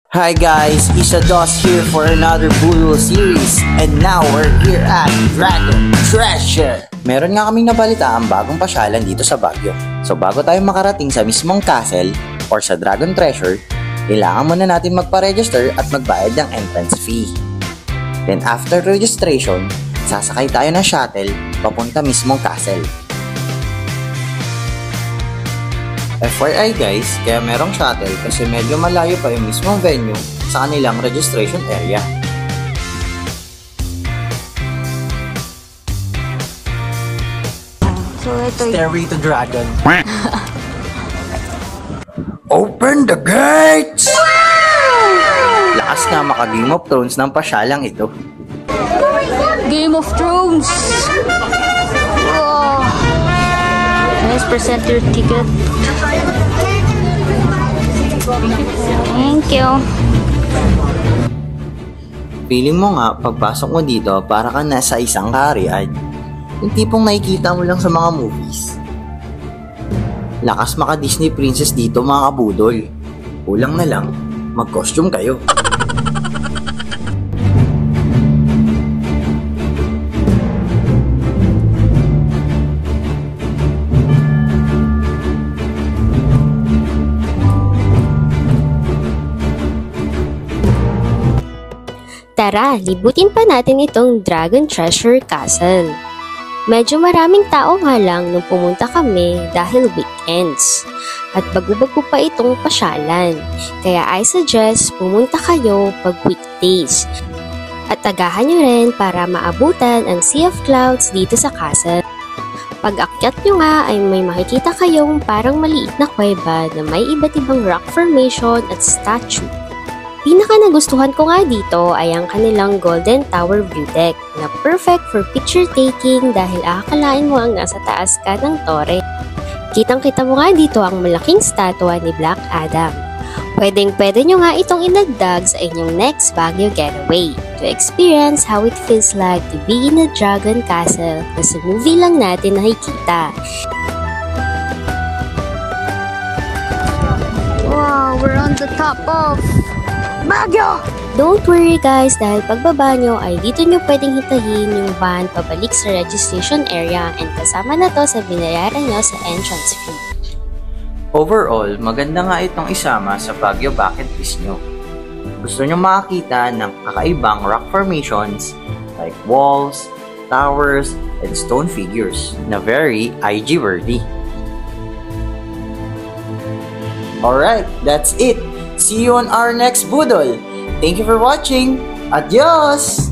Hi guys, Isa Dos here for another Budol series, and now we're here at Dragon Treasure. Meron nga kaming nabalitaan bagong pasyalan dito sa Baguio. So bago tayo makarating sa mismong castle or sa Dragon Treasure, kailangan muna natin magpa-register at magbayad ng entrance fee. Then after registration, sasakay tayo ng shuttle papunta mismong castle. FYI guys, kaya merong shuttle kasi medyo malayo pa yung mismong venue sa kanilang registration area. So ito Stairway to Dragon. Open the gates! Lakas nga maka Game of Thrones ng pasyalang ito. Game of Thrones! Oh. Let's present your ticket. Thank you. Feeling mo nga, pagpasok mo dito, para ka nasa isang kaharian. Yung tipong nakikita mo lang sa mga movies. Lakas maka Disney princess dito mga kabudol. Kulang na lang, mag-costume kayo. Tara, libutin pa natin itong Dragon Treasure Castle. Medyo maraming tao nga lang nung pumunta kami dahil weekends. At bago-bago pa itong pasyalan. Kaya I suggest pumunta kayo pag weekdays. At agahan nyo rin para maabutan ang Sea of Clouds dito sa castle. Pag akyat nyo nga ay may makikita kayong parang maliit na kuweba na may iba't ibang rock formation at statue. Pinaka nagustuhan ko nga dito ay ang kanilang Golden Tower View Deck na perfect for picture taking dahil akalain mo ang nasa taas ka ng tore. Kitang-kita mo nga dito ang malaking statua ni Black Adam. Pwedeng-pwede nyo nga itong inagdag sa inyong next Baguio getaway to experience how it feels like to be in a Dragon Castle na sa movie lang natin nakikita. Wow, we're on the top of Baguio! Don't worry guys, dahil pagbaba nyo ay dito nyo pwedeng hitahin yung van pabalik sa registration area and kasama na to sa binayaran nyo sa entrance fee. Overall, maganda nga itong isama sa Baguio bucket list nyo. Gusto nyo makakita ng kakaibang rock formations like walls, towers, and stone figures na very IG-worthy. Alright, that's it! See you on our next Budol. Thank you for watching. Adios!